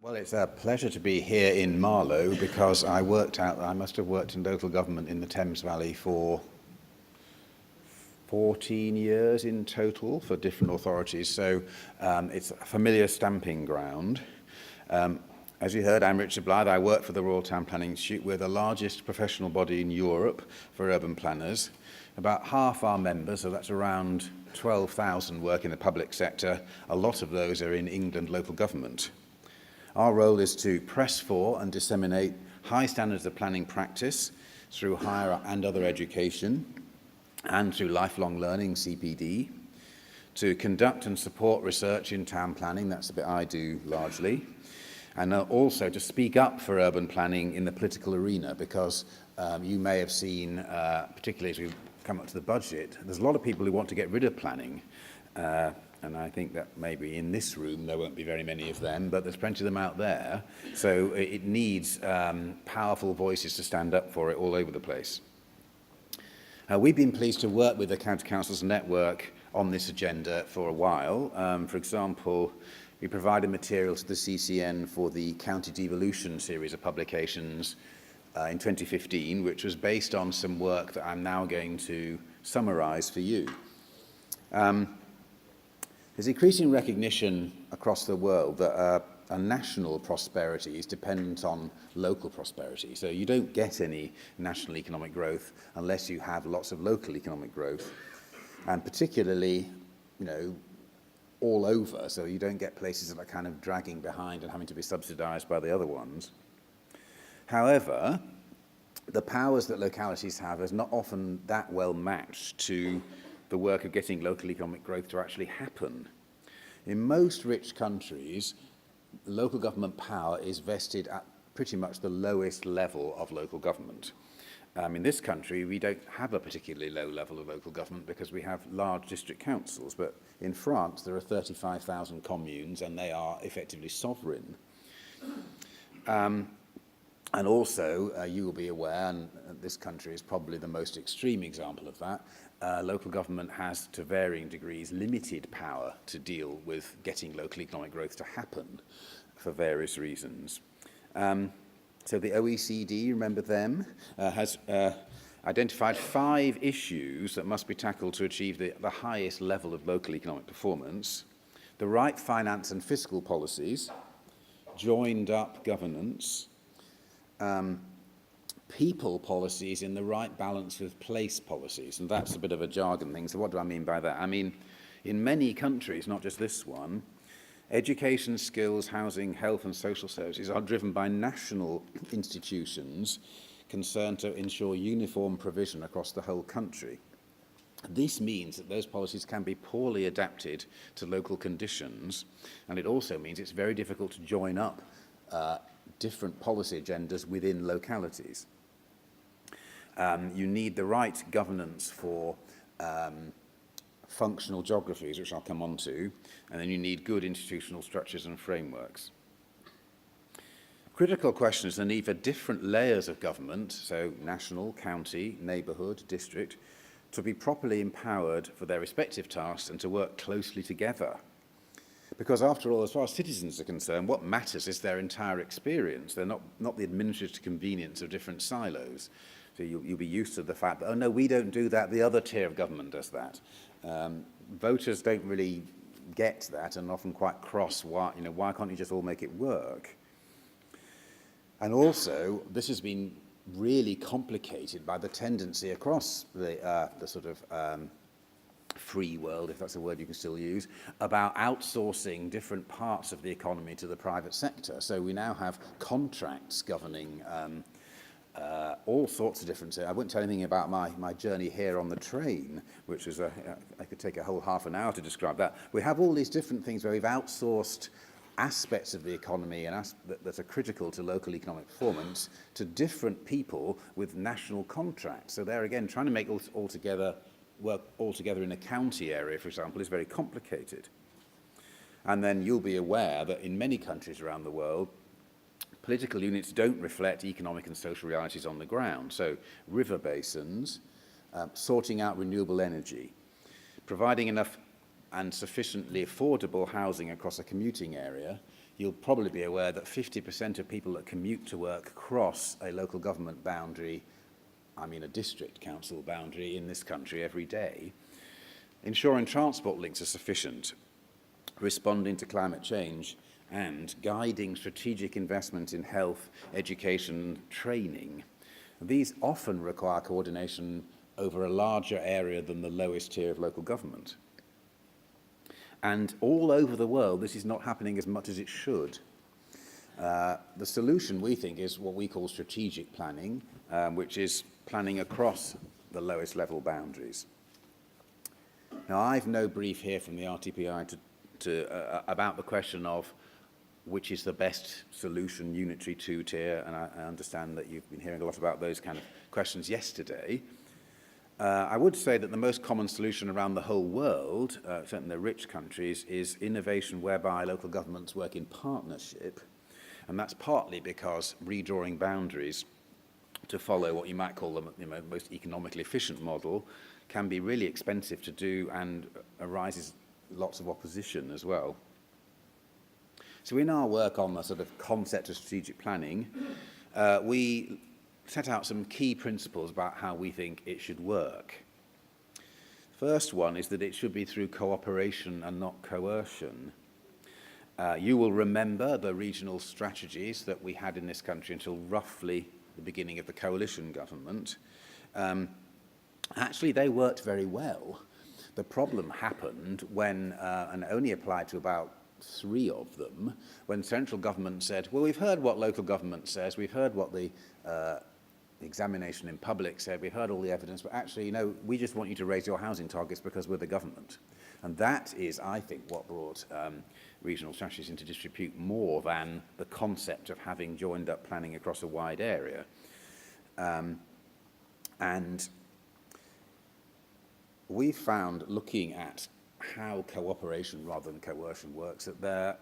Well, it's a pleasure to be here in Marlow because I must have worked in local government in the Thames Valley for 14 years in total for different authorities, so it's a familiar stamping ground. As you heard, I'm Richard Blyth. I work for the Royal Town Planning Institute. We're the largest professional body in Europe for urban planners. About half our members, so that's around 12,000, work in the public sector. A lot of those are in England local government. Our role is to press for and disseminate high standards of planning practice through higher and other education and through lifelong learning, CPD, to conduct and support research in town planning, that's the bit I do largely, and also to speak up for urban planning in the political arena, because you may have seen, particularly as we come up to the budget, there's a lot of people who want to get rid of planning. And I think that maybe in this room there won't be very many of them, but there's plenty of them out there. So it needs powerful voices to stand up for it all over the place. We've been pleased to work with the County Councils Network on this agenda for a while. For example, we provided material to the CCN for the County Devolution series of publications in 2015, which was based on some work that I'm now going to summarise for you. There's increasing recognition across the world that a national prosperity is dependent on local prosperity. So you don't get any national economic growth unless you have lots of local economic growth, and particularly, all over. So you don't get places that are kind of dragging behind and having to be subsidised by the other ones. However, the powers that localities have is not often that well matched to the work of getting local economic growth to actually happen. In most rich countries, local government power is vested at pretty much the lowest level of local government. In this country, we don't have a particularly low level of local government because we have large district councils, but in France there are 35,000 communes and they are effectively sovereign. And also, you will be aware, and this country is probably the most extreme example of that, local government has, to varying degrees, limited power to deal with getting local economic growth to happen for various reasons. So the OECD, remember them, has identified 5 issues that must be tackled to achieve the highest level of local economic performance: the right finance and fiscal policies, joined up governance, people policies in the right balance with place policies. And that's a bit of a jargon thing. So what do I mean by that? I mean, in many countries, not just this one, education, skills, housing, health and social services are driven by national institutions concerned to ensure uniform provision across the whole country. This means that those policies can be poorly adapted to local conditions, and it also means it's very difficult to join up different policy agendas within localities. You need the right governance for functional geographies, which I'll come on to, and then you need good institutional structures and frameworks. Critical question is the need for different layers of government, so national, county, neighbourhood, district, to be properly empowered for their respective tasks and to work closely together. Because after all, as far as citizens are concerned, what matters is their entire experience. They're not the administrative convenience of different silos. So you'll be used to the fact that, oh no, we don't do that, the other tier of government does that. Voters don't really get that and often quite cross, why can't you just all make it work? And also, this has been really complicated by the tendency across the sort of free world, if that's a word you can still use, about outsourcing different parts of the economy to the private sector. So we now have contracts governing all sorts of different. I won't tell anything about my journey here on the train, which is I could take a whole half an hour to describe that. We have all these different things where we've outsourced aspects of the economy and that are critical to local economic performance to different people with national contracts. So there again, trying to make work all together in a county area, for example, is very complicated. And then you'll be aware that in many countries around the world, political units don't reflect economic and social realities on the ground. So river basins, sorting out renewable energy, providing enough and sufficiently affordable housing across a commuting area you'll probably be aware that 50% of people that commute to work cross a local government boundary, I mean a district council boundary in this country every day. Ensuring transport links are sufficient, responding to climate change, and guiding strategic investment in health, education, training. These often require coordination over a larger area than the lowest tier of local government. And all over the world, this is not happening as much as it should. The solution, we think, is what we call strategic planning, which is planning across the lowest level boundaries. Now, I've no brief here from the RTPI about the question of which is the best solution, unitary, two-tier, and I understand that you've been hearing a lot about those kind of questions yesterday. I would say that the most common solution around the whole world, certainly the rich countries, is innovation whereby local governments work in partnership, and that's partly because redrawing boundaries to follow what you might call the most economically efficient model can be really expensive to do and arises lots of opposition as well. So in our work on the sort of concept of strategic planning, we set out some key principles about how we think it should work. First one is that it should be through cooperation and not coercion. You will remember the regional strategies that we had in this country until roughly the beginning of the coalition government. Actually, they worked very well. The problem happened when, and only applied to about 3 of them, when central government said, well, we've heard what local government says, we've heard what the examination in public said, we've heard all the evidence, but actually, you know, we just want you to raise your housing targets because we're the government. And that is, I think, what brought regional strategies into disrepute more than the concept of having joined up planning across a wide area. And we found, looking at how cooperation rather than coercion works, that there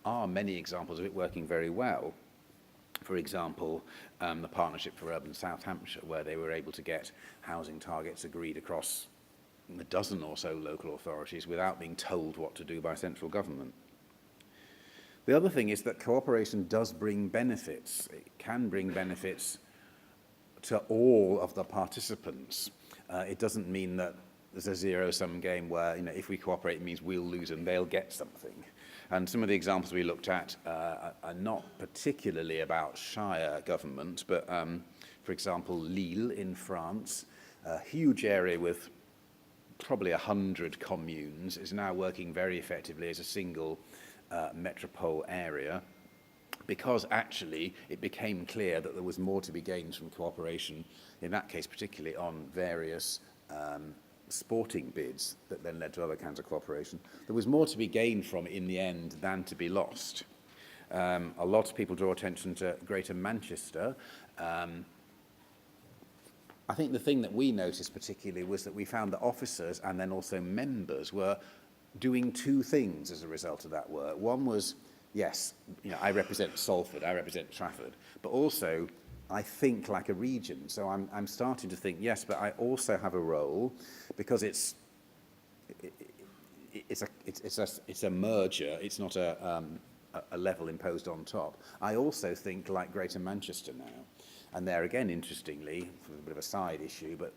are many examples of it working very well. For example, the Partnership for Urban South Hampshire, where they were able to get housing targets agreed across a dozen or so local authorities without being told what to do by central government. The other thing is that cooperation does bring benefits. It can bring benefits to all of the participants. It doesn't mean that there's a zero-sum game where, you know, if we cooperate, it means we'll lose and they'll get something. And some of the examples we looked at are not particularly about shire government, but for example, Lille in France, a huge area with probably 100 communes, is now working very effectively as a single metropole area, because actually it became clear that there was more to be gained from cooperation, in that case particularly on various sporting bids that then led to other kinds of cooperation. There was more to be gained from it in the end than to be lost. A lot of people draw attention to Greater Manchester. I think the thing that we noticed particularly was that we found that officers and then also members were doing 2 things as a result of that work. One was, yes, you know, I represent Salford, I represent Trafford, but also I think like a region. So I'm starting to think, yes, but I also have a role, because it's a merger. It's not a level imposed on top. I also think like Greater Manchester now, and there again, interestingly, a bit of a side issue, but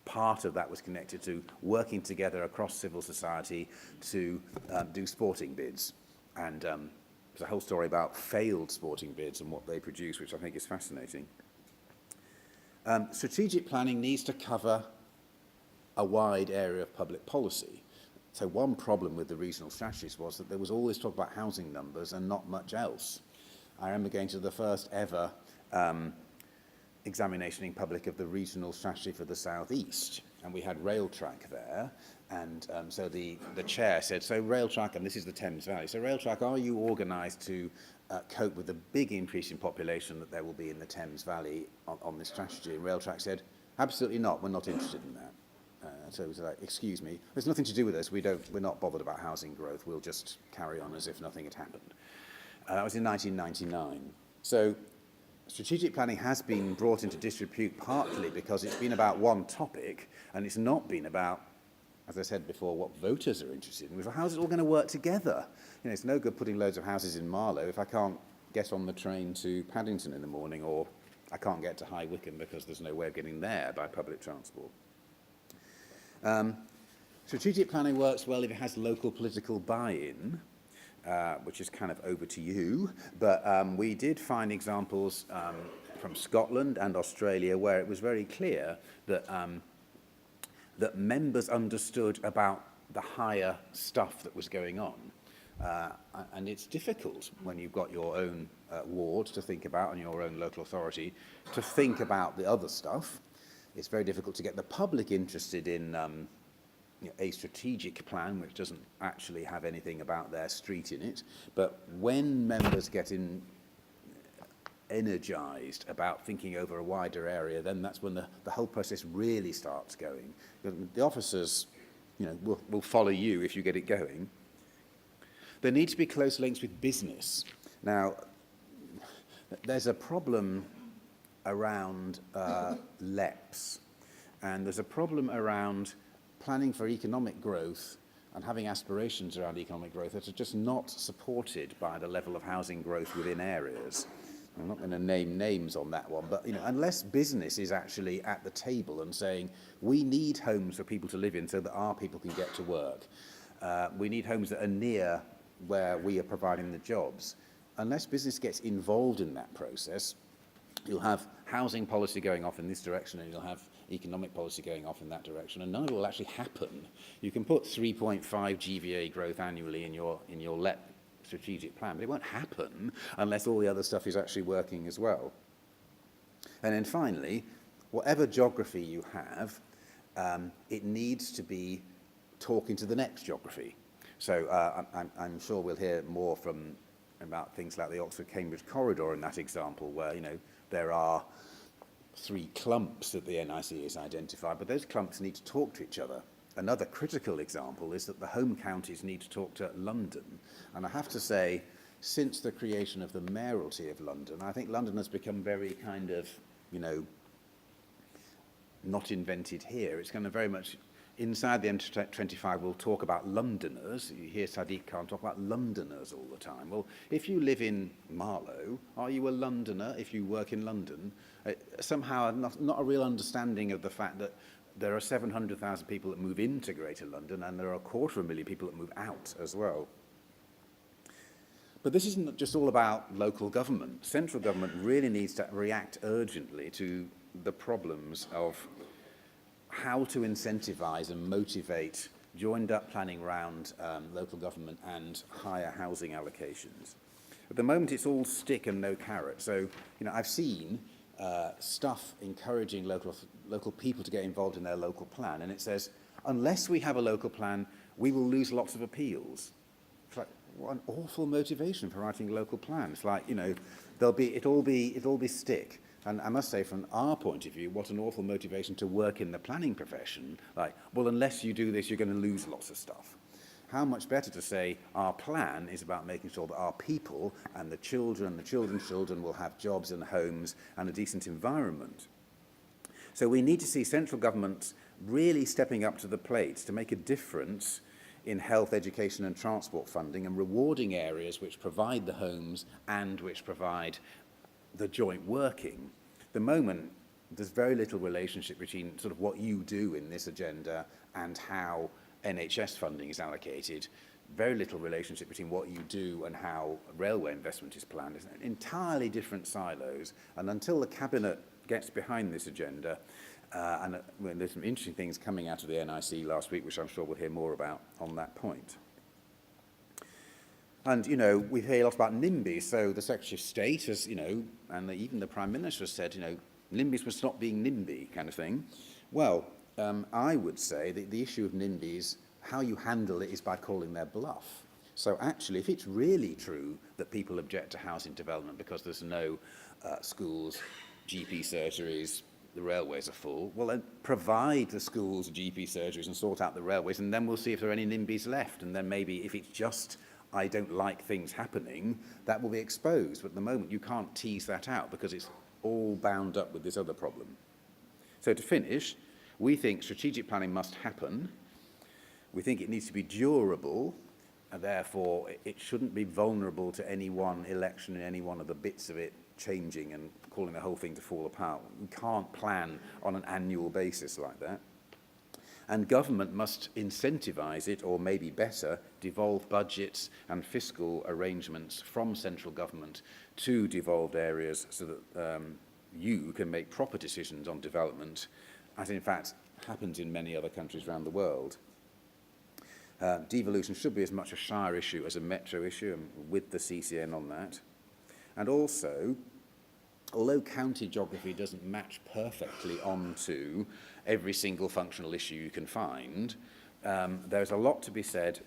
part of that was connected to working together across civil society to do sporting bids, and there's a whole story about failed sporting bids and what they produce, which I think is fascinating. Strategic planning needs to cover a wide area of public policy. So one problem with the regional strategies was that there was always talk about housing numbers and not much else. I remember going to the first ever examination in public of the regional strategy for the South East, and we had rail track there, and so the chair said, so rail track, and this is the Thames Valley, so rail track, are you organised to cope with the big increase in population that there will be in the Thames Valley on this strategy? And rail track said, absolutely not, we're not interested in that. So it was like, excuse me, there's nothing to do with us, we're not bothered about housing growth, we'll just carry on as if nothing had happened. That was in 1999. So strategic planning has been brought into disrepute partly because it's been about one topic and it's not been about as I said before, what voters are interested in. How's it all going to work together? You know, it's no good putting loads of houses in Marlow if I can't get on the train to Paddington in the morning, or I can't get to High Wycombe because there's no way of getting there by public transport. Strategic planning works well if it has local political buy-in, which is kind of over to you. But we did find examples from Scotland and Australia where it was very clear that, that members understood about the higher stuff that was going on. And it's difficult when you've got your own ward to think about and your own local authority to think about the other stuff. It's very difficult to get the public interested in you know, a strategic plan which doesn't actually have anything about their street in it. But when members get energized about thinking over a wider area, then that's when the whole process really starts going. The officers, you know, will follow you if you get it going. There need to be close links with business. Now, there's a problem around LEPs, and there's a problem around planning for economic growth and having aspirations around economic growth that are just not supported by the level of housing growth within areas. I'm not going to name names on that one, but you know, unless business is actually at the table and saying we need homes for people to live in so that our people can get to work, we need homes that are near where we are providing the jobs. Unless business gets involved in that process, you'll have housing policy going off in this direction and you'll have economic policy going off in that direction, and none of it will actually happen. You can put 3.5 GVA growth annually in your LEP strategic plan, but it won't happen unless all the other stuff is actually working as well. And then finally, whatever geography you have, it needs to be talking to the next geography. So I'm sure we'll hear more about things like the Oxford-Cambridge corridor in that example, where you know there are 3 clumps that the NIC has identified, but those clumps need to talk to each other. Another critical example is that the home counties need to talk to London. And I have to say, since the creation of the mayoralty of London, I think London has become very kind of, you know, not invented here. It's kind of very much inside the M25, we'll talk about Londoners. You hear Sadiq Khan talk about Londoners all the time. Well, if you live in Marlow, are you a Londoner if you work in London? Somehow not a real understanding of the fact that there are 700,000 people that move into Greater London and there are 250,000 people that move out as well. But this isn't just all about local government. Central government really needs to react urgently to the problems of how to incentivize and motivate joined-up planning around local government and higher housing allocations. At the moment, it's all stick and no carrot. So, you know, I've seen stuff encouraging local people to get involved in their local plan, and it says, unless we have a local plan, we will lose lots of appeals. It's like, what an awful motivation for writing a local plan. It's like, you know, it'll be stick. And I must say, from our point of view, what an awful motivation to work in the planning profession. Like, well, unless you do this, you're going to lose lots of stuff. How much better to say our plan is about making sure that our people and the children's children will have jobs and homes and a decent environment. So we need to see central government really stepping up to the plate to make a difference in health, education and transport funding and rewarding areas which provide the homes and which provide the joint working. At the moment, there's very little relationship between sort of what you do in this agenda and how NHS funding is allocated. Very little relationship between what you do and how railway investment is planned. It's entirely different silos. And until the Cabinet gets behind this agenda, there's some interesting things coming out of the NIC last week, which I'm sure we'll hear more about on that point. And, you know, we hear a lot about NIMBYs. So the Secretary of State has, you know, and even the Prime Minister has said, you know, NIMBYs must stop being NIMBY kind of thing. Well, I would say that the issue of NIMBYs, how you handle it is by calling their bluff. So actually, if it's really true that people object to housing development because there's no schools, GP surgeries, the railways are full, well then provide the schools, GP surgeries and sort out the railways, and then we'll see if there are any NIMBYs left. And then maybe if it's just I don't like things happening, that will be exposed. But at the moment, you can't tease that out because it's all bound up with this other problem. So to finish, we think strategic planning must happen. We think it needs to be durable, and therefore it shouldn't be vulnerable to any one election and any one of the bits of it changing and causing the whole thing to fall apart. We can't plan on an annual basis like that. And government must incentivise it, or maybe better, devolve budgets and fiscal arrangements from central government to devolved areas so that you can make proper decisions on development, as in fact happens in many other countries around the world. Devolution should be as much a shire issue as a metro issue, and with the CCN on that. And also, although county geography doesn't match perfectly onto every single functional issue you can find, there's a lot to be said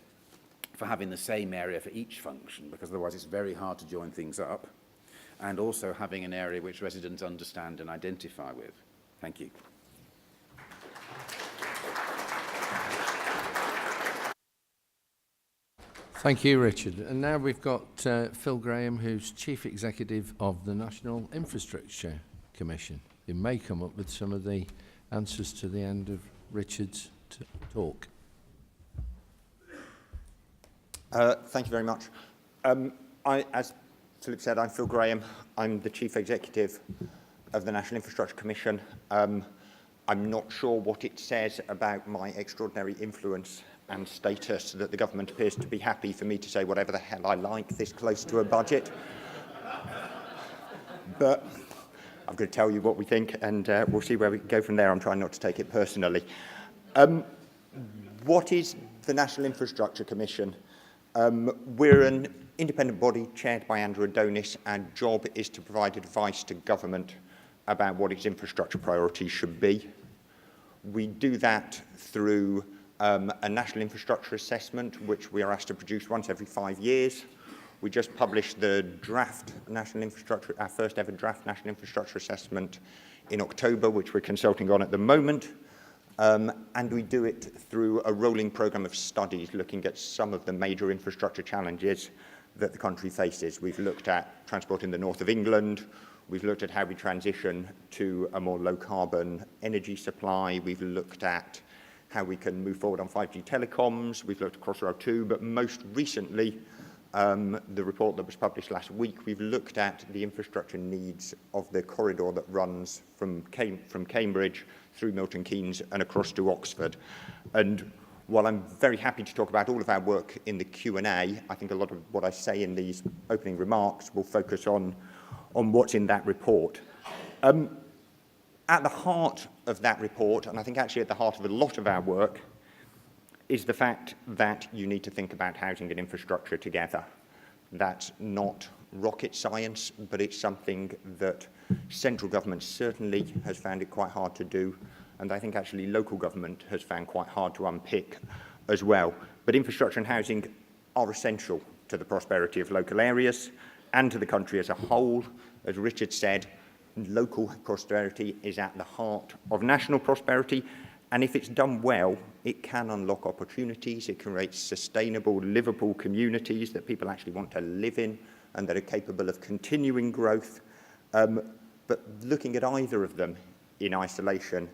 for having the same area for each function, because otherwise it's very hard to join things up, and also having an area which residents understand and identify with. Thank you. Thank you, Richard. And now we've got Phil Graham, who's Chief Executive of the National Infrastructure Commission. You may come up with some of the answers to the end of Richard's talk. Thank you very much. As Philip said, I'm Phil Graham. I'm the Chief Executive of the National Infrastructure Commission. I'm not sure what it says about my extraordinary influence and status that the government appears to be happy for me to say whatever the hell I like this close to a budget. But I'm going to tell you what we think, and we'll see where we go from there. I'm trying not to take it personally. What is the National Infrastructure Commission? We're an independent body chaired by Andrew Adonis. Our job is to provide advice to government about what its infrastructure priorities should be. We do that through a national infrastructure assessment, which we are asked to produce once every 5 years. We just published the draft national infrastructure, our first ever draft national infrastructure assessment in October, which we're consulting on at the moment. And we do it through a rolling programme of studies looking at some of the major infrastructure challenges that the country faces. We've looked at transport in the north of England. We've looked at how we transition to a more low-carbon energy supply. We've looked at how we can move forward on 5G telecoms. We've looked at Crossrail 2, but most recently, the report that was published last week, we've looked at the infrastructure needs of the corridor that runs from Cambridge through Milton Keynes and across to Oxford. And while I'm very happy to talk about all of our work in the Q&A, I think a lot of what I say in these opening remarks will focus on what's in that report. At the heart of that report, and I think actually at the heart of a lot of our work, is the fact that you need to think about housing and infrastructure together. That's not rocket science, but it's something that central government certainly has found it quite hard to do, and I think actually local government has found quite hard to unpick as well. But infrastructure and housing are essential to the prosperity of local areas and to the country as a whole. As Richard said, local prosperity is at the heart of national prosperity, and if it's done well, it can unlock opportunities. It can create sustainable, livable communities that people actually want to live in and that are capable of continuing growth. But looking at either of them in isolation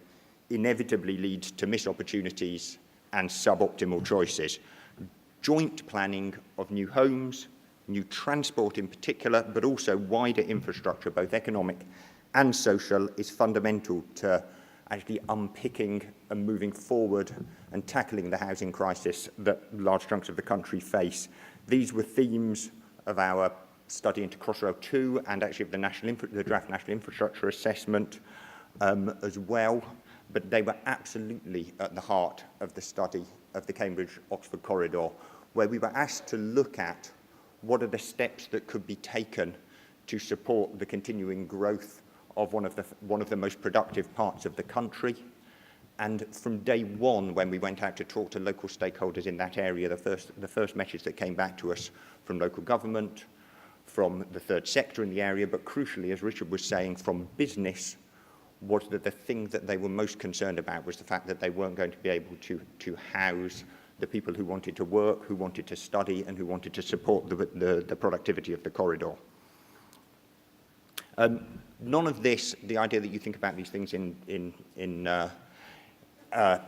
inevitably leads to missed opportunities and suboptimal choices. Joint planning of new homes, new transport in particular, but also wider infrastructure, both economic and social, is fundamental to actually unpicking and moving forward and tackling the housing crisis that large chunks of the country face. These were themes of our study into Crossrail 2 and actually of the draft National Infrastructure Assessment as well, but they were absolutely at the heart of the study of the Cambridge-Oxford corridor, where we were asked to look at what are the steps that could be taken to support the continuing growth of one of the most productive parts of the country. And from day one, when we went out to talk to local stakeholders in that area, the first message that came back to us from local government, from the third sector in the area, but crucially, as Richard was saying, from business, was that the thing that they were most concerned about was the fact that they weren't going to be able to house the people who wanted to work, who wanted to study, and who wanted to support the productivity of the corridor. None of this, the idea that you think about these things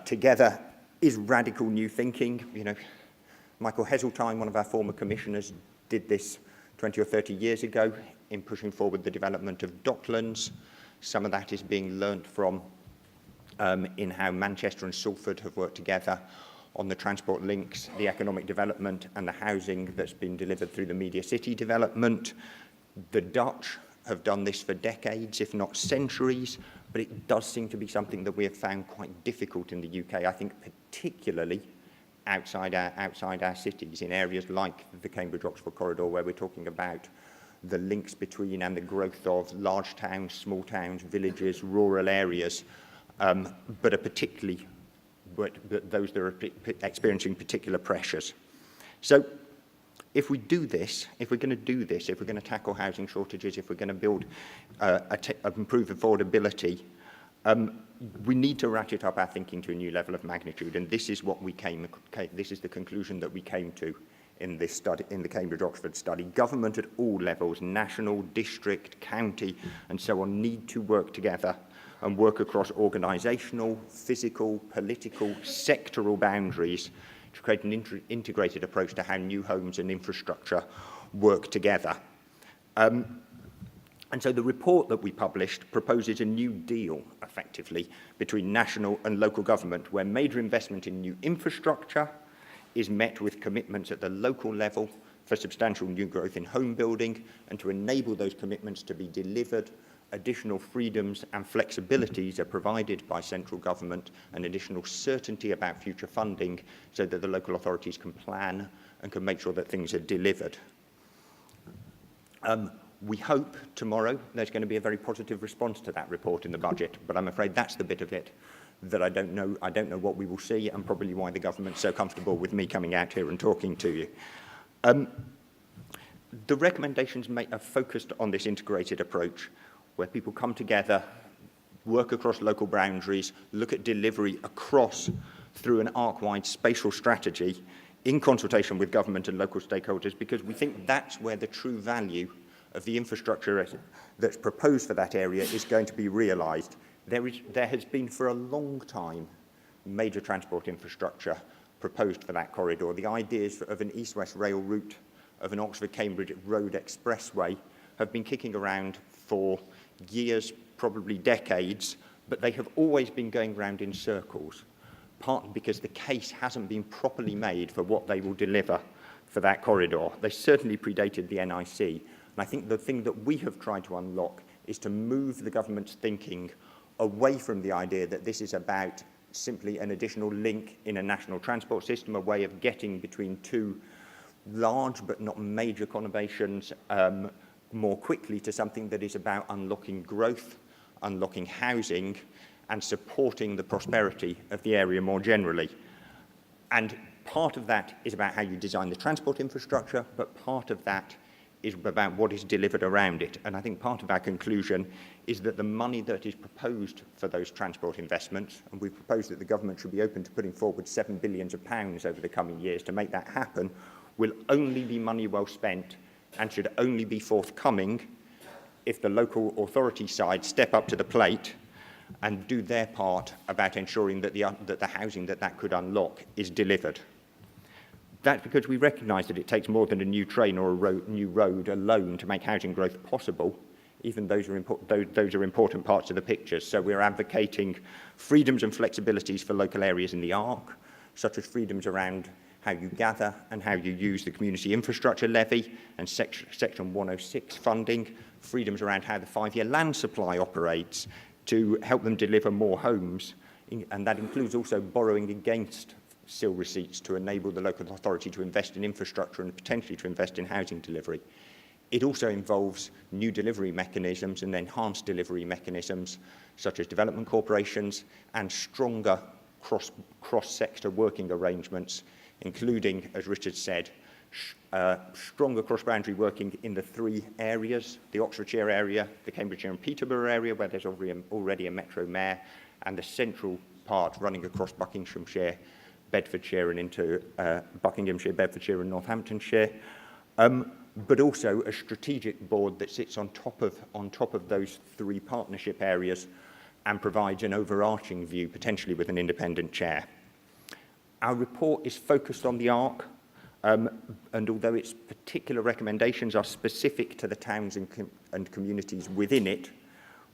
together, is radical new thinking. You know, Michael Heseltine, one of our former commissioners, did this 20 or 30 years ago in pushing forward the development of docklands. Some of that is being learnt from in how Manchester and Salford have worked together on the transport links, the economic development and the housing that's been delivered through the Media City development. The Dutch have done this for decades, if not centuries, but it does seem to be something that we have found quite difficult in the UK, I think particularly outside our cities, in areas like the Cambridge-Oxford corridor, where we're talking about the links between and the growth of large towns, small towns, villages, rural areas, but those that are experiencing particular pressures. So if we do this, if we're going to do this, if we're going to tackle housing shortages, if we're going to build improve affordability, we need to ratchet up our thinking to a new level of magnitude, and this is what this is the conclusion that we came to in this study, in the Cambridge-Oxford study. Government at all levels, national, district, county, and so on, need to work together and work across organisational, physical, political, sectoral boundaries to create an integrated approach to how new homes and infrastructure work together. And so the report that we published proposes a new deal, effectively, between national and local government, where major investment in new infrastructure is met with commitments at the local level for substantial new growth in home building, and to enable those commitments to be delivered, additional freedoms and flexibilities are provided by central government, and additional certainty about future funding so that the local authorities can plan and can make sure that things are delivered. We hope tomorrow there's going to be a very positive response to that report in the budget, but I'm afraid that's the bit of it that I don't know. I don't know what we will see, and probably why the government's so comfortable with me coming out here and talking to you. The recommendations are focused on this integrated approach, where people come together, work across local boundaries, look at delivery across through an arc-wide spatial strategy in consultation with government and local stakeholders, because we think that's where the true value of the infrastructure that's proposed for that area is going to be realised. There has been for a long time major transport infrastructure proposed for that corridor. The ideas of an east-west rail route, of an Oxford-Cambridge road expressway, have been kicking around for years, probably decades, but they have always been going round in circles, partly because the case hasn't been properly made for what they will deliver for that corridor. They certainly predated the NIC, and I think the thing that we have tried to unlock is to move the government's thinking away from the idea that this is about simply an additional link in a national transport system, a way of getting between two large but not major conurbations more quickly, to something that is about unlocking growth, unlocking housing, and supporting the prosperity of the area more generally. And part of that is about how you design the transport infrastructure, but part of that is about what is delivered around it. And I think part of our conclusion is that the money that is proposed for those transport investments, and we propose that the government should be open to putting forward £7 billion over the coming years to make that happen, will only be money well spent and should only be forthcoming if the local authority side step up to the plate and do their part about ensuring that the housing that could unlock is delivered. That's because we recognise that it takes more than a new train or a new road alone to make housing growth possible. Even those are important parts of the picture. So we're advocating freedoms and flexibilities for local areas in the ARC, such as freedoms around how you gather and how you use the community infrastructure levy and section 106 funding, freedoms around how the 5-year land supply operates to help them deliver more homes, and that includes also borrowing against CCN receipts to enable the local authority to invest in infrastructure and potentially to invest in housing delivery. It also involves new delivery mechanisms and enhanced delivery mechanisms, such as development corporations and stronger cross-sector working arrangements, including, as Richard said, stronger cross-boundary working in the 3 areas, the Oxfordshire area, the Cambridgeshire and Peterborough area, where there's already a metro mayor, and the central part running across Buckinghamshire, Bedfordshire, and into Buckinghamshire, Bedfordshire and Northamptonshire, but also a strategic board that sits on top of those 3 partnership areas and provides an overarching view, potentially with an independent chair. Our report is focused on the ARC, and although its particular recommendations are specific to the towns and communities within it,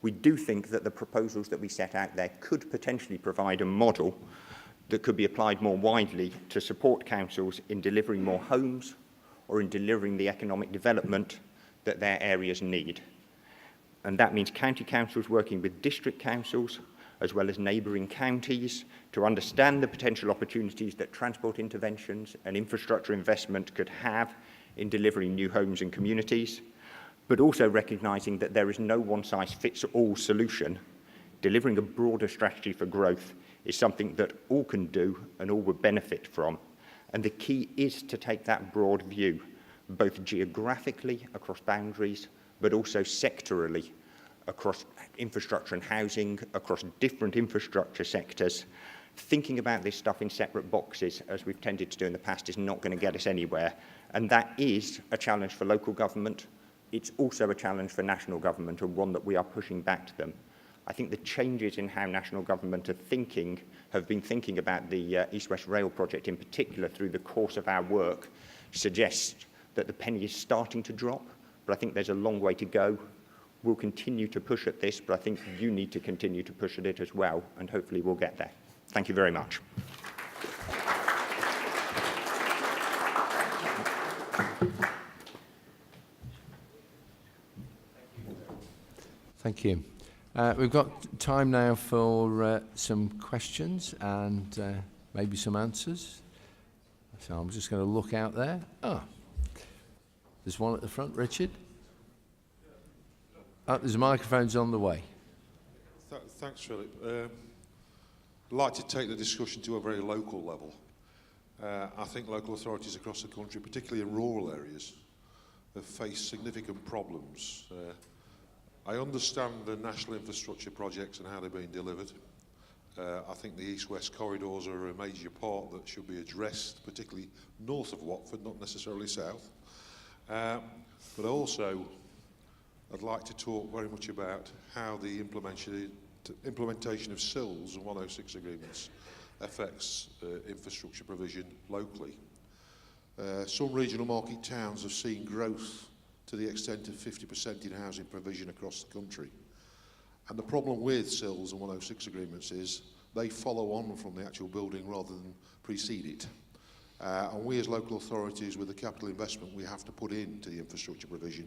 we do think that the proposals that we set out there could potentially provide a model that could be applied more widely to support councils in delivering more homes or in delivering the economic development that their areas need. And that means county councils working with district councils, as well as neighbouring counties, to understand the potential opportunities that transport interventions and infrastructure investment could have in delivering new homes and communities, but also recognising that there is no one-size-fits-all solution. Delivering a broader strategy for growth is something that all can do and all would benefit from. And the key is to take that broad view, both geographically across boundaries, but also sectorally across infrastructure and housing, across different infrastructure sectors. Thinking about this stuff in separate boxes, as we've tended to do in the past, is not going to get us anywhere. And that is a challenge for local government. It's also a challenge for national government, and one that we are pushing back to them. I think the changes in how national government have been thinking about the East West Rail project in particular through the course of our work, suggests that the penny is starting to drop, but I think there's a long way to go. We'll continue to push at this, but I think you need to continue to push at it as well, and hopefully we'll get there. Thank you very much. Thank you. We've got time now for some questions and maybe some answers. So I'm just going to look out there. Oh, there's one at the front, Richard. Oh, there's microphones on the way. Thanks, Philip. I'd like to take the discussion to a very local level. I think local authorities across the country, particularly in rural areas, have faced significant problems. I understand the national infrastructure projects and how they're being delivered. I think the east-west corridors are a major part that should be addressed, particularly north of Watford, not necessarily south. But also, I'd like to talk very much about how the implementation of CLRs and 106 agreements affects infrastructure provision locally. Some regional market towns have seen growth to the extent of 50% in housing provision across the country. And the problem with CLRs and 106 agreements is they follow on from the actual building rather than precede it. And we as local authorities, with the capital investment we have to put into the infrastructure provision,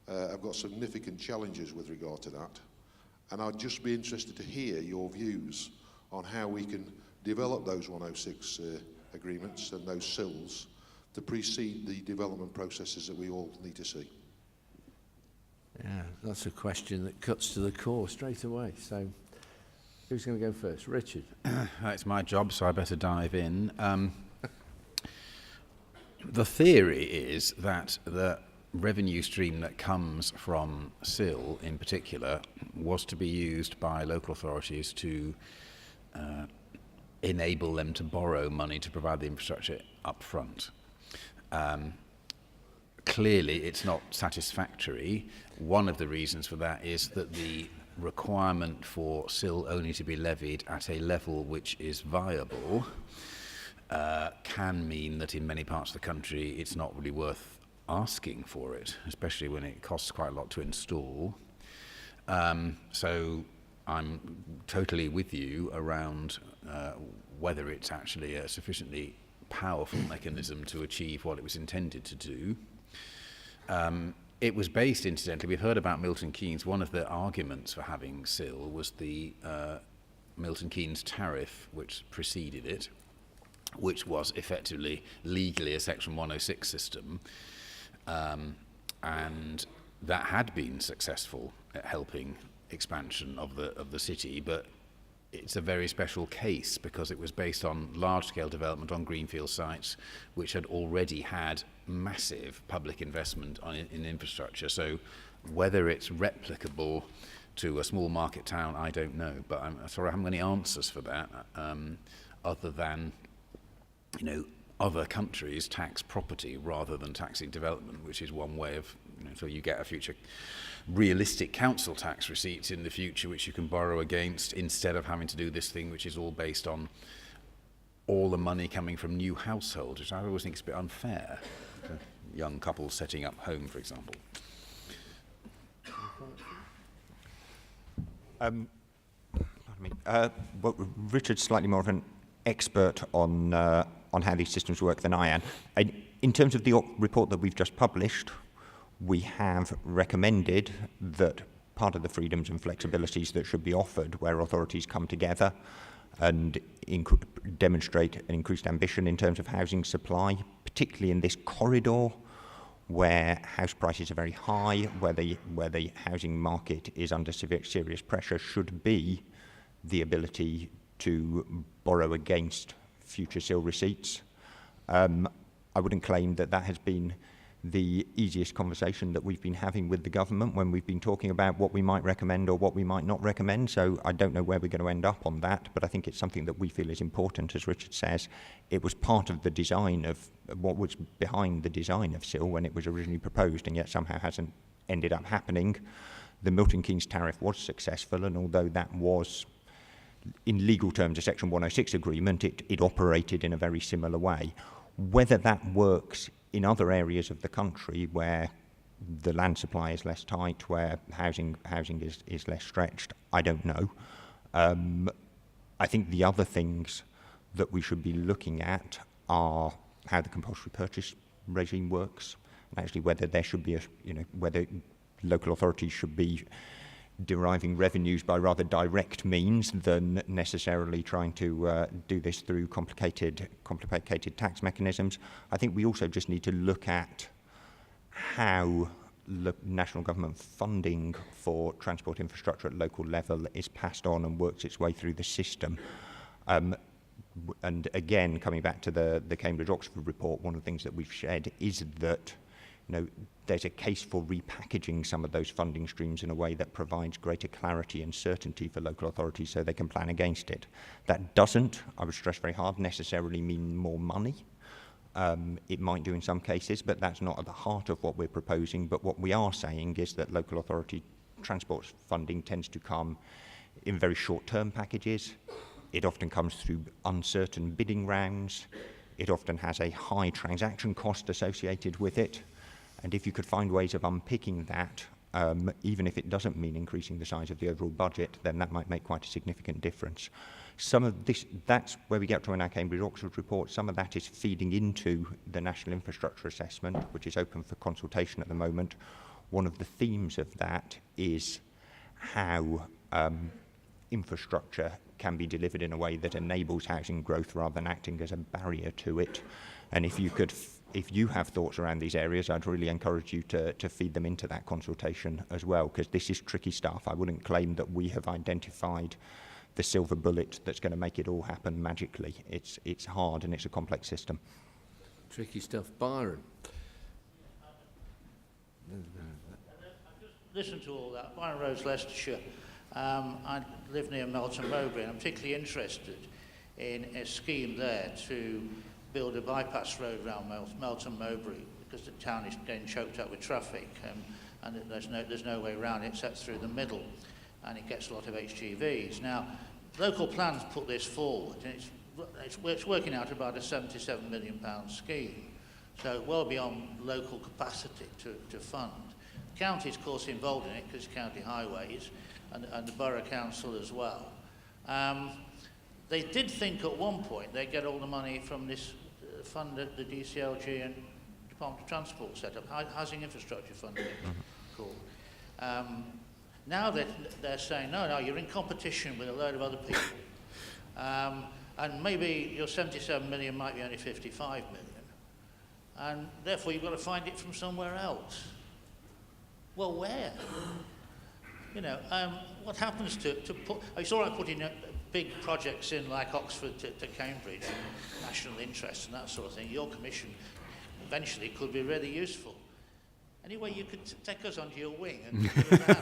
have got significant challenges with regard to that. And I'd just be interested to hear your views on how we can develop those 106 agreements and those CLRs to precede the development processes that we all need to see. Yeah, that's a question that cuts to the core straight away. So who's going to go first? Richard. It's my job, so I better dive in. The theory is that the revenue stream that comes from CLR in particular was to be used by local authorities to enable them to borrow money to provide the infrastructure up front. Clearly it's not satisfactory. One of the reasons for that is that the requirement for CLR only to be levied at a level which is viable can mean that in many parts of the country it's not really worth asking for it, especially when it costs quite a lot to install. So I'm totally with you around whether it's actually a sufficiently powerful mechanism to achieve what it was intended to do. It was based, incidentally, we've heard about Milton Keynes. One of the arguments for having CLR was the Milton Keynes tariff, which preceded it, which was effectively legally a Section 106 system. And that had been successful at helping expansion of the city, but it's a very special case because it was based on large-scale development on greenfield sites which had already had massive public investment in infrastructure. So whether it's replicable to a small market town, I don't know, but I'm sorry I haven't got any answers for that, other than, you know, other countries tax property rather than taxing development, which is one way of, you know, so you get a future realistic council tax receipts in the future which you can borrow against, instead of having to do this thing which is all based on all the money coming from new households, which I always think is a bit unfair for young couples setting up home, for example. Pardon me. Well, Richard's slightly more of an expert on how these systems work than I am. In terms of the report that we've just published, we have recommended that part of the freedoms and flexibilities that should be offered where authorities come together and demonstrate an increased ambition in terms of housing supply, particularly in this corridor where house prices are very high, where the housing market is under serious pressure, should be the ability to borrow against future Cllr receipts. I wouldn't claim that that has been the easiest conversation that we've been having with the government when we've been talking about what we might recommend or what we might not recommend, so I don't know where we're going to end up on that, but I think it's something that we feel is important. As Richard says, it was part of the design of what was behind the design of Cllr when it was originally proposed, and yet somehow hasn't ended up happening. The Milton Keynes tariff was successful, and although that was in legal terms a Section 106 agreement, it operated in a very similar way. Whether that works in other areas of the country where the land supply is less tight, where housing is less stretched, I don't know. I think the other things that we should be looking at are how the compulsory purchase regime works, and actually whether there should be whether local authorities should be deriving revenues by rather direct means than necessarily trying to do this through complicated tax mechanisms. I think we also just need to look at how national government funding for transport infrastructure at local level is passed on and works its way through the system. And again, coming back to the Cambridge-Oxford report, one of the things that we've shared is that there's a case for repackaging some of those funding streams in a way that provides greater clarity and certainty for local authorities so they can plan against it. That doesn't, I would stress very hard, necessarily mean more money. It might do in some cases, but that's not at the heart of what we're proposing. But what we are saying is that local authority transport funding tends to come in very short-term packages. It often comes through uncertain bidding rounds. It often has a high transaction cost associated with it. And if you could find ways of unpicking that, even if it doesn't mean increasing the size of the overall budget, then that might make quite a significant difference. Some of this, that's where we get to in our Cambridge-Oxford report. Some of that is feeding into the National Infrastructure Assessment, which is open for consultation at the moment. One of the themes of that is how infrastructure can be delivered in a way that enables housing growth rather than acting as a barrier to it. And if you have thoughts around these areas, I'd really encourage you to feed them into that consultation as well, because this is tricky stuff. I wouldn't claim that we have identified the silver bullet that's going to make it all happen magically. It's hard and it's a complex system. Tricky stuff. Byron. Listen to all that. Byron Rose, Leicestershire. I live near Melton Mowbray, and I'm particularly interested in a scheme there to build a bypass road around Melton Mowbray, because the town is getting choked up with traffic, and there's no way around it except through the middle, and it gets a lot of HGVs. Now, local plans put this forward, and it's working out about a £77 million scheme, so well beyond local capacity to fund. The county's, of course, involved in it because it's county highways, and the borough council as well. They did think at one point they'd get all the money from this fund that the DCLG and Department of Transport set up, Housing Infrastructure Fund, called. Now they're saying, no, you're in competition with a load of other people. And maybe your 77 million might be only 55 million. And therefore you've got to find it from somewhere else. Well, where? What happens to put... It's all right putting big projects in like Oxford to Cambridge, national interest and that sort of thing. Your commission eventually could be really useful. Anyway, you could take us under your wing and give us a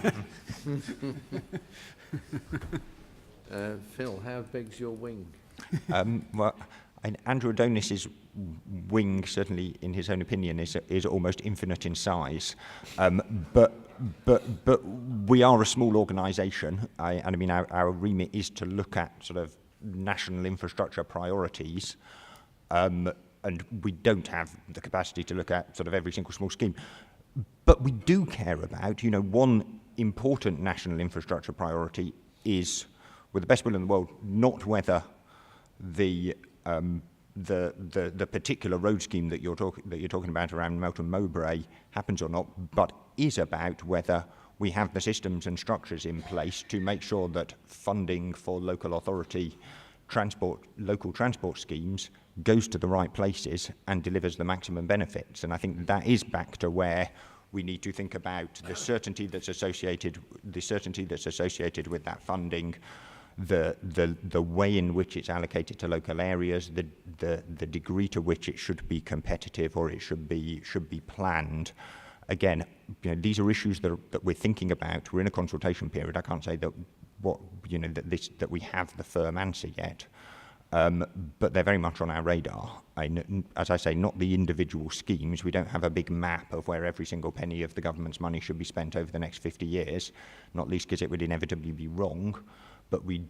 hand. Phil, how big's your wing? Well, Andrew Adonis's wing, certainly in his own opinion, is almost infinite in size. But we are a small organisation, and I mean our remit is to look at sort of national infrastructure priorities, and we don't have the capacity to look at sort of every single small scheme. But we do care about, one important national infrastructure priority is, with the best will in the world, not whether the particular road scheme that you're talking about around Melton Mowbray happens or not, but is about whether we have the systems and structures in place to make sure that funding for local authority local transport schemes goes to the right places and delivers the maximum benefits. And I think that is back to where we need to think about the certainty that's associated with that funding, the way in which it's allocated to local areas, the degree to which it should be competitive or it should be planned. Again, these are issues that we're thinking about. We're in a consultation period. I can't say that that we have the firm answer yet, but they're very much on our radar. As I say, not the individual schemes. We don't have a big map of where every single penny of the government's money should be spent over the next 50 years, not least because it would inevitably be wrong. But we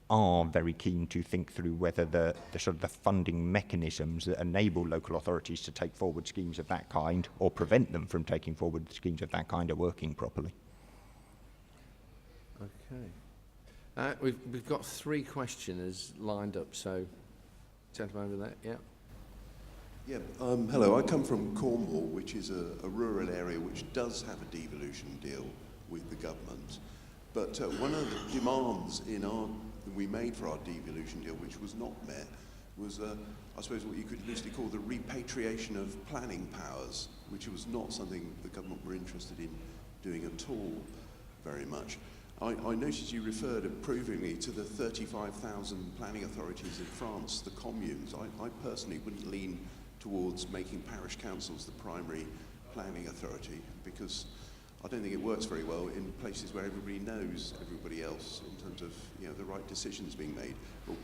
are very keen to think through whether the sort of the funding mechanisms that enable local authorities to take forward schemes of that kind or prevent them from taking forward schemes of that kind are working properly. Okay. We've got 3 questioners lined up, so gentleman over there, yeah. Yeah, hello, I come from Cornwall, which is a rural area which does have a devolution deal with the government. But one of the demands that we made for our devolution deal, which was not met, was, I suppose, what you could loosely call the repatriation of planning powers, which was not something the government were interested in doing at all very much. I noticed you referred approvingly to the 35,000 planning authorities in France, the communes. I personally wouldn't lean towards making parish councils the primary planning authority, because I don't think it works very well in places where everybody knows everybody else in terms of the right decisions being made. But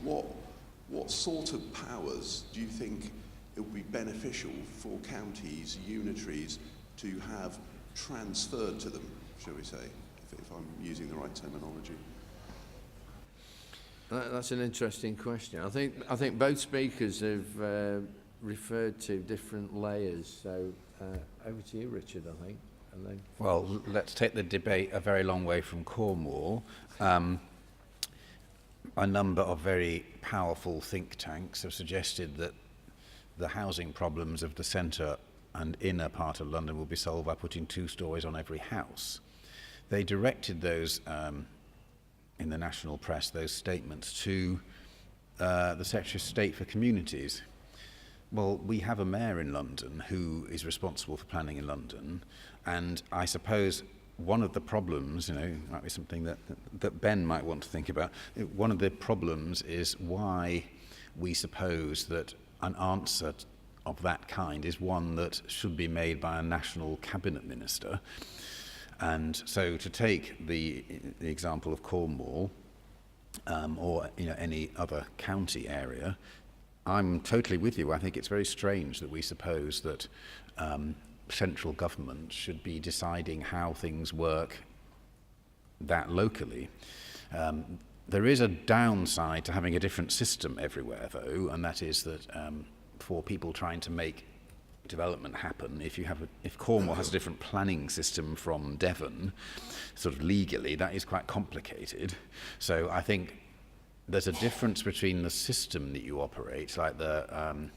what sort of powers do you think it would be beneficial for counties, unitaries, to have transferred to them, shall we say, if I'm using the right terminology? That's an interesting question. I think both speakers have referred to different layers. So over to you, Richard, I think. And then well, let's take the debate a very long way from Cornwall. A number of very powerful think tanks have suggested that the housing problems of the centre and inner part of London will be solved by putting 2 stories on every house. They directed those, in the national press, those statements to the Secretary of State for Communities. Well, we have a mayor in London who is responsible for planning in London, and I suppose one of the problems, might be something that Ben might want to think about. One of the problems is why we suppose that an answer of that kind is one that should be made by a national cabinet minister. And so to take the example of Cornwall, or any other county area, I'm totally with you. I think it's very strange that we suppose that central government should be deciding how things work that locally. There is a downside to having a different system everywhere, though, and that is that for people trying to make development happen, if Cornwall has a different planning system from Devon, sort of legally, that is quite complicated. So I think there's a difference between the system that you operate, like the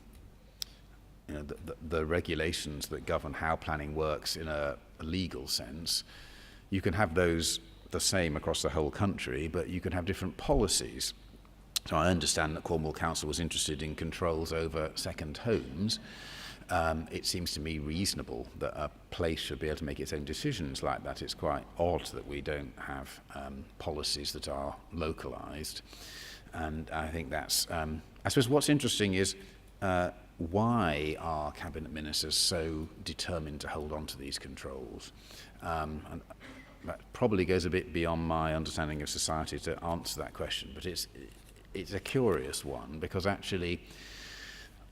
regulations that govern how planning works in a legal sense. You can have those the same across the whole country, but you can have different policies. So I understand that Cornwall Council was interested in controls over second homes. It seems to me reasonable that a place should be able to make its own decisions like that. It's quite odd that we don't have policies that are localised. And I think that's, I suppose what's interesting is why are cabinet ministers so determined to hold on to these controls? And that probably goes a bit beyond my understanding of society to answer that question, but it's a curious one, because actually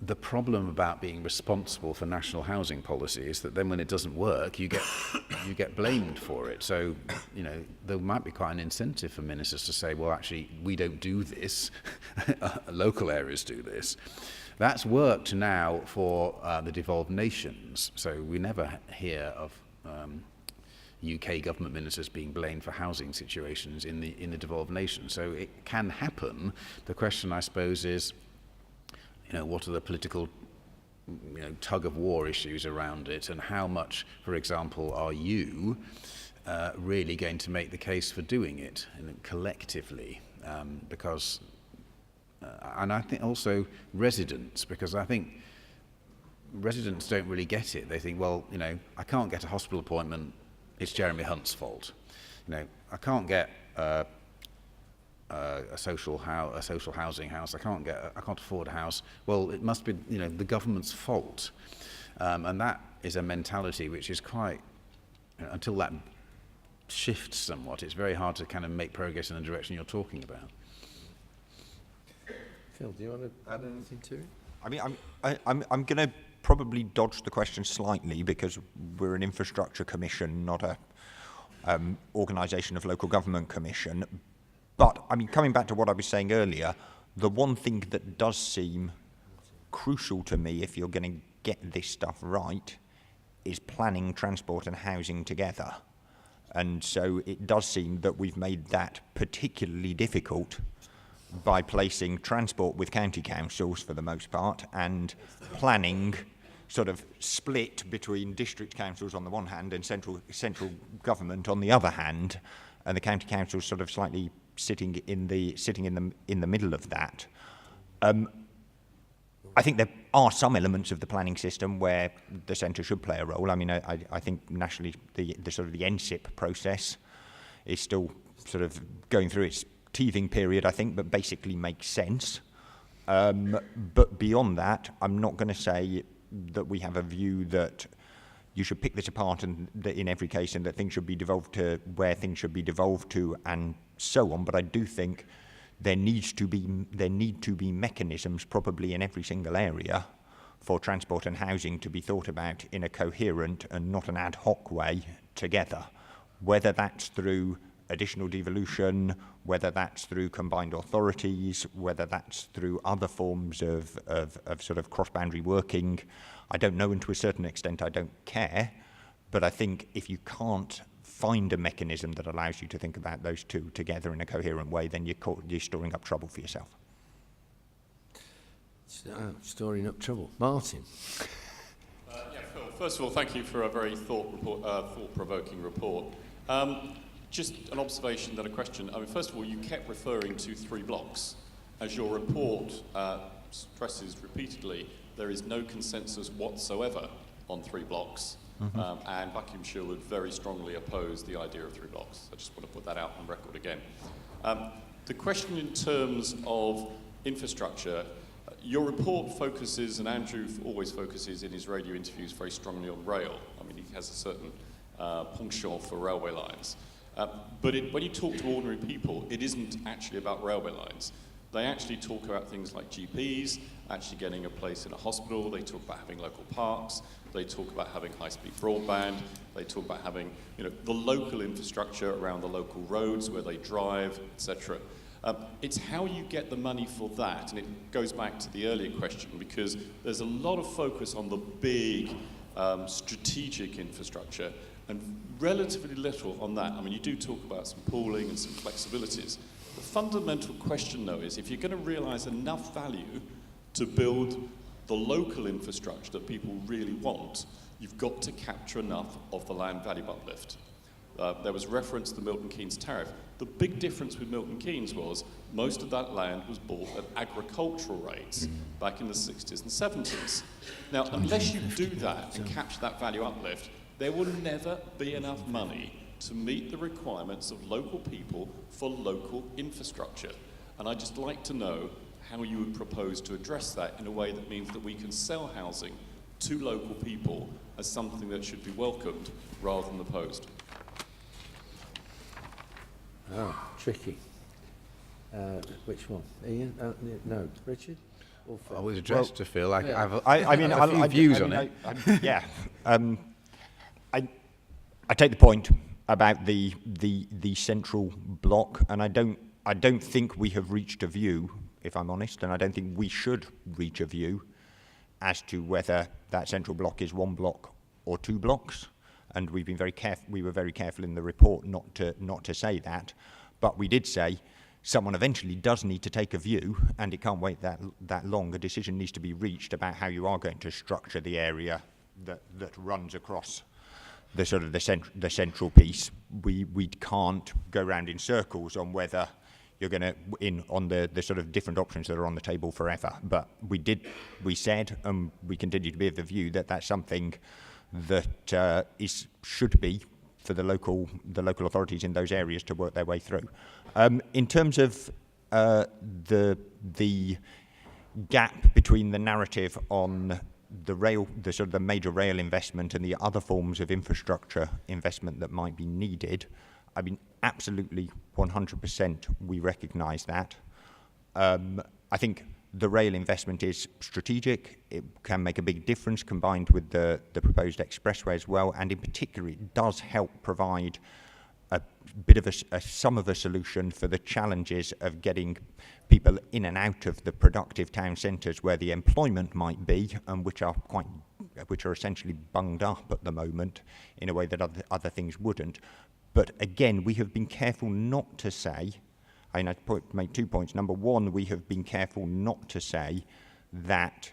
the problem about being responsible for national housing policy is that then when it doesn't work, you get blamed for it. So, you know, there might be quite an incentive for ministers to say, well, actually, we don't do this. Local areas do this. That's worked now for the devolved nations. So we never hear of UK government ministers being blamed for housing situations in the devolved nations. So it can happen. The question, I suppose, is, you know, what are the political, you know, tug of war issues around it, and how much, for example, are you really going to make the case for doing it collectively? Because, and I think also residents, because I think residents don't really get it. They think, well, you know, I can't get a hospital appointment, it's Jeremy Hunt's fault. You know, I can't get a social housing house. I can't afford a house. Well, it must be, you know, the government's fault, and that is a mentality which is quite, you know, until that shifts somewhat, it's very hard to kind of make progress in the direction you're talking about. Phil, do you want to add anything to it? I mean, I'm going to probably dodge the question slightly, because we're an infrastructure commission, not a organisation of local government commission. But, I mean, coming back to what I was saying earlier, the one thing that does seem crucial to me, if you're going to get this stuff right, is planning, transport and housing together. And so it does seem that we've made that particularly difficult by placing transport with county councils for the most part, and planning sort of split between district councils on the one hand and central government on the other hand, and the county councils sort of slightly sitting in the middle of that. I think there are some elements of the planning system where the centre should play a role. I mean, I think nationally the sort of the NSIP process is still sort of going through its teething period, I think, but basically makes sense. But beyond that, I'm not going to say that we have a view that you should pick this apart and that in every case, and that things should be devolved to where things should be devolved to and so on. But I do think there need to be mechanisms probably in every single area for transport and housing to be thought about in a coherent and not an ad hoc way together, whether that's through additional devolution, whether that's through combined authorities, whether that's through other forms of sort of cross-boundary working. I don't know, and to a certain extent I don't care, but I think if you can't find a mechanism that allows you to think about those two together in a coherent way, then you're storing up trouble for yourself. Storing up trouble. Martin. Yeah, Phil, first of all, thank you for a very thought-provoking report. Just an observation, then a question. I mean, first of all, you kept referring to 3 blocks. As your report stresses repeatedly, there is no consensus whatsoever on 3 blocks. Mm-hmm. And Buckinghamshire would very strongly oppose the idea of 3 blocks. I just want to put that out on record again. The question in terms of infrastructure, your report focuses, and Andrew always focuses in his radio interviews very strongly on rail. I mean, he has a certain penchant for railway lines. But when you talk to ordinary people, it isn't actually about railway lines. They actually talk about things like GPs, actually getting a place in a hospital. They talk about having local parks. They talk about having high-speed broadband. They talk about having, you know, the local infrastructure around the local roads where they drive, etc. It's how you get the money for that, and it goes back to the earlier question, because there's a lot of focus on the big strategic infrastructure and relatively little on that. I mean, you do talk about some pooling and some flexibilities. The fundamental question, though, is if you're going to realise enough value to build the local infrastructure that people really want, you've got to capture enough of the land value uplift. There was reference to the Milton Keynes tariff. The big difference with Milton Keynes was most of that land was bought at agricultural rates back in the 60s and 70s. Now, unless you do that and capture that value uplift, there will never be enough money to meet the requirements of local people for local infrastructure. And I'd just like to know how you would propose to address that in a way that means that we can sell housing to local people as something that should be welcomed rather than opposed. Oh, tricky. Which one? Ian? No, Richard? I was addressed to Phil. I have a few views on it. I take the point about the central block, and I don't think we have reached a view, if I'm honest, and I don't think we should reach a view as to whether that central block is one block or two blocks. And we've been very careful. We were very careful in the report not to say that, but we did say someone eventually does need to take a view, and it can't wait that long. A decision needs to be reached about how you are going to structure the area that runs across the sort of the central piece. We can't go round in circles on whether you're going to on the sort of different options that are on the table forever. But we said, and we continue to be of the view that that's something that should be for the local authorities in those areas to work their way through. In terms of the gap between the narrative on the sort of the major rail investment and the other forms of infrastructure investment that might be needed, I mean, absolutely 100% we recognise that. I think the rail investment is strategic. It can make a big difference combined with the proposed expressway as well, and in particular it does help provide a bit of some of a solution for the challenges of getting people in and out of the productive town centres where the employment might be, and which are essentially bunged up at the moment in a way that other things wouldn't. But again, we have been careful not to say, and I'd make 2 points. Number one, we have been careful not to say that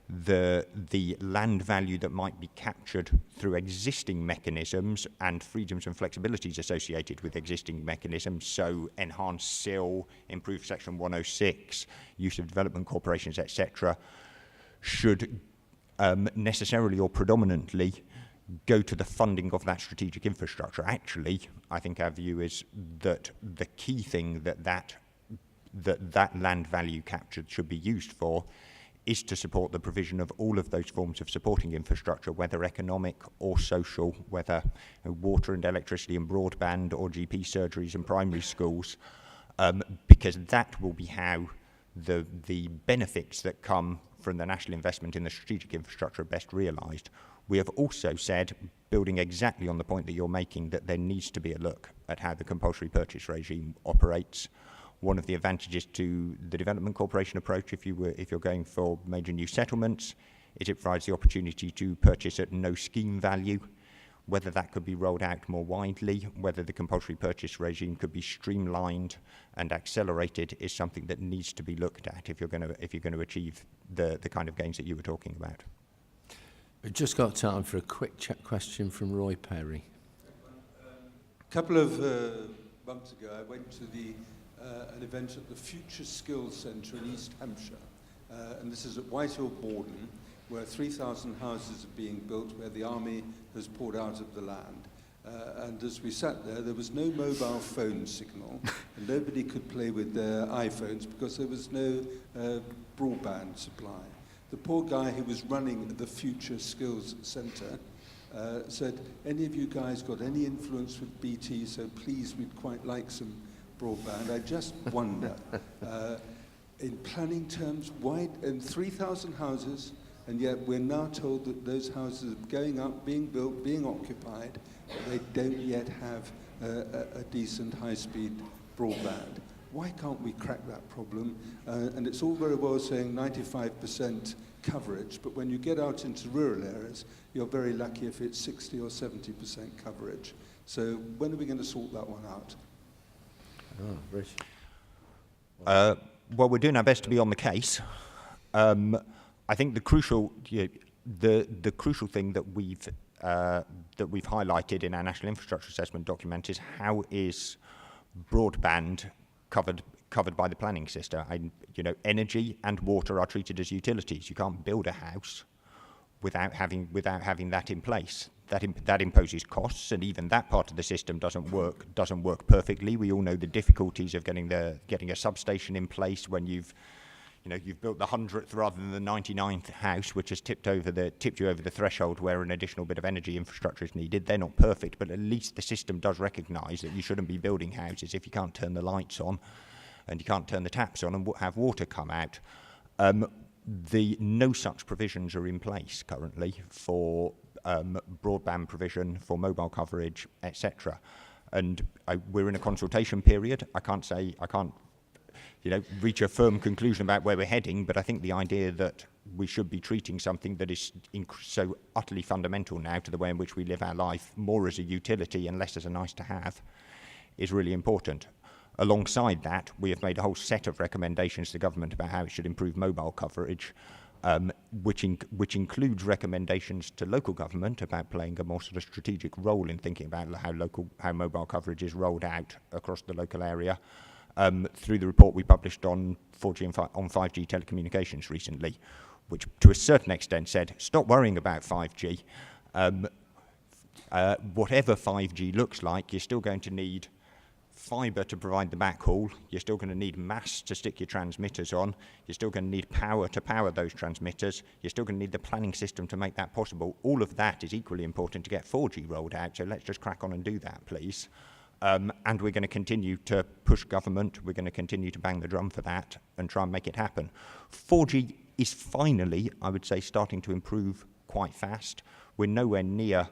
the land value that might be captured through existing mechanisms and freedoms and flexibilities associated with existing mechanisms, so enhanced CCN, improved Section 106, use of development corporations, etc., should necessarily or predominantly go to the funding of that strategic infrastructure. Actually, I think our view is that the key thing that land value captured should be used for is to support the provision of all of those forms of supporting infrastructure, whether economic or social, whether water and electricity and broadband or GP surgeries and primary schools, because that will be how the benefits that come from the national investment in the strategic infrastructure are best realised. We have also said, building exactly on the point that you're making, that there needs to be a look at how the compulsory purchase regime operates. One of the advantages to the development corporation approach, if you're going for major new settlements, is it provides the opportunity to purchase at no scheme value. Whether that could be rolled out more widely, whether the compulsory purchase regime could be streamlined and accelerated, is something that needs to be looked at if you're going to achieve the kind of gains that you were talking about. We've just got time for a quick question from Roy Perry. A couple of months ago, I went to an event at the Future Skills Centre in East Hampshire, and this is at Whitehall Borden, where 3,000 houses are being built, where the army has poured out of the land. And as we sat there was no mobile phone signal, and nobody could play with their iPhones because there was no broadband supply. The poor guy who was running the Future Skills Centre said, any of you guys got any influence with BT, so please, we'd quite like some broadband. I just wonder, in planning terms, why, in 3,000 houses, and yet we're now told that those houses are going up, being built, being occupied, but they don't yet have a decent high-speed broadband. Why can't we crack that problem? And it's all very well saying 95% coverage, but when you get out into rural areas, you're very lucky if it's 60 or 70% coverage. So when are we going to sort that one out? Rich. Well, we're doing our best to be on the case. I think the crucial thing that we've highlighted in our national infrastructure assessment document is how is broadband covered by the planning system. Energy and water are treated as utilities. You can't build a house without having that in place. That imposes costs, and even that part of the system doesn't work perfectly. We all know the difficulties of getting a substation in place when you've built the 100th rather than the 99th house, which has tipped you over the threshold where an additional bit of energy infrastructure is needed. They're not perfect, but at least the system does recognise that you shouldn't be building houses if you can't turn the lights on and you can't turn the taps on and have water come out. No such provisions are in place currently for broadband provision, for mobile coverage, etc. And we're in a consultation period. I can't, reach a firm conclusion about where we're heading, but I think the idea that we should be treating something that is so utterly fundamental now to the way in which we live our life more as a utility and less as a nice to have is really important. Alongside that, we have made a whole set of recommendations to the government about how it should improve mobile coverage, which includes recommendations to local government about playing a more sort of strategic role in thinking about how mobile coverage is rolled out across the local area. Through the report we published on 4G and on 5G telecommunications recently, which to a certain extent said, stop worrying about 5G. Whatever 5G looks like, you're still going to need fibre to provide the backhaul, you're still going to need masts to stick your transmitters on, you're still going to need power to power those transmitters, you're still going to need the planning system to make that possible. All of that is equally important to get 4G rolled out, so let's just crack on and do that, please. And we're going to continue to push government, we're going to continue to bang the drum for that and try and make it happen. 4G is finally, I would say, starting to improve quite fast. We're nowhere near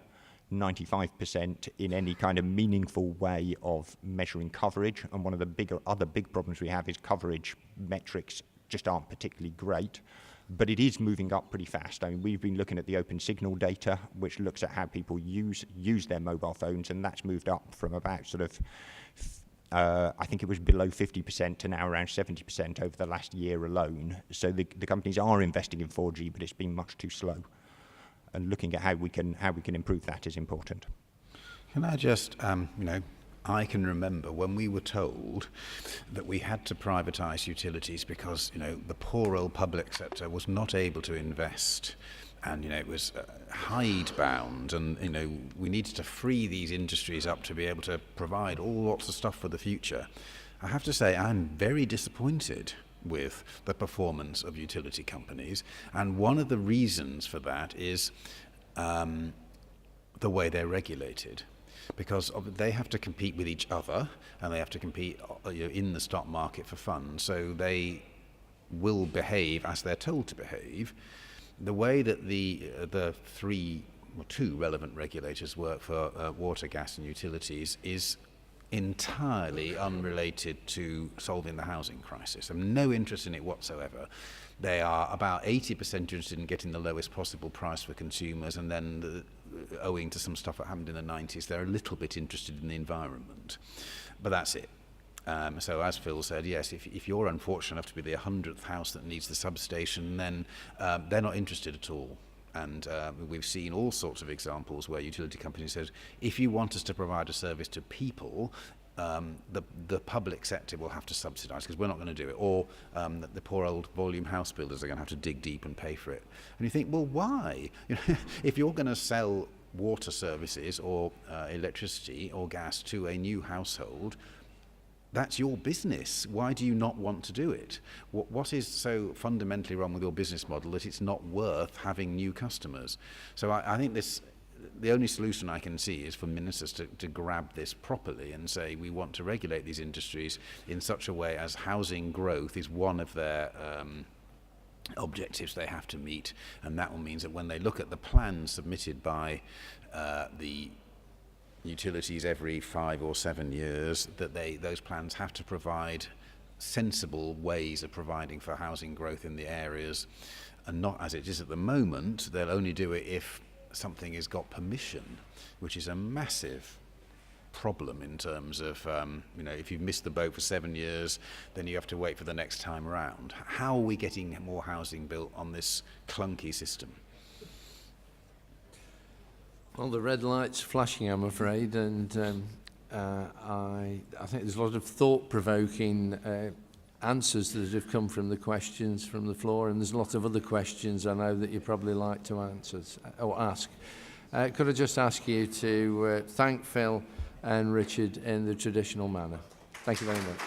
95% in any kind of meaningful way of measuring coverage, and one of the other big problems we have is coverage metrics just aren't particularly great, but it is moving up pretty fast. I mean, we've been looking at the open signal data, which looks at how people use their mobile phones, and that's moved up from about sort of I think it was below 50% to now around 70% over the last year alone. So the companies are investing in 4G, but it's been much too slow. And looking at how we can improve that is important. Can I just, I can remember when we were told that we had to privatise utilities because, the poor old public sector was not able to invest. And, it was hidebound and, we needed to free these industries up to be able to provide all lots of stuff for the future. I have to say, I'm very disappointed with the performance of utility companies, and one of the reasons for that is the way they're regulated, because they have to compete with each other and they have to compete in the stock market for funds, so they will behave as they're told to behave. The way that the two relevant regulators work for water, gas and utilities is entirely unrelated to solving the housing crisis. I have no interest in it whatsoever. They are about 80% interested in getting the lowest possible price for consumers, and then owing to some stuff that happened in the 90s, they're a little bit interested in the environment. But that's it. So as Phil said, yes, if you're unfortunate enough to be the 100th house that needs the substation, then they're not interested at all. And we've seen all sorts of examples where utility companies said, if you want us to provide a service to people, the public sector will have to subsidise because we're not going to do it. Or the poor old volume house builders are going to have to dig deep and pay for it. And you think, well, why? If you're going to sell water services or electricity or gas to a new household, that's your business. Why do you not want to do it? What is so fundamentally wrong with your business model that it's not worth having new customers? So I think the only solution I can see is for ministers to grab this properly and say we want to regulate these industries in such a way as housing growth is one of their objectives they have to meet, and that will mean that when they look at the plans submitted by the utilities every 5 or 7 years, that those plans have to provide sensible ways of providing for housing growth in the areas, and not as it is at the moment. They'll only do it if something has got permission, which is a massive problem in terms of, if you've missed the boat for 7 years, then you have to wait for the next time around. How are we getting more housing built on this clunky system? Well, the red light's flashing, I'm afraid, and I think there's a lot of thought-provoking answers that have come from the questions from the floor, and there's a lot of other questions I know that you'd probably like to answer or ask. Could I just ask you to thank Phil and Richard in the traditional manner? Thank you very much.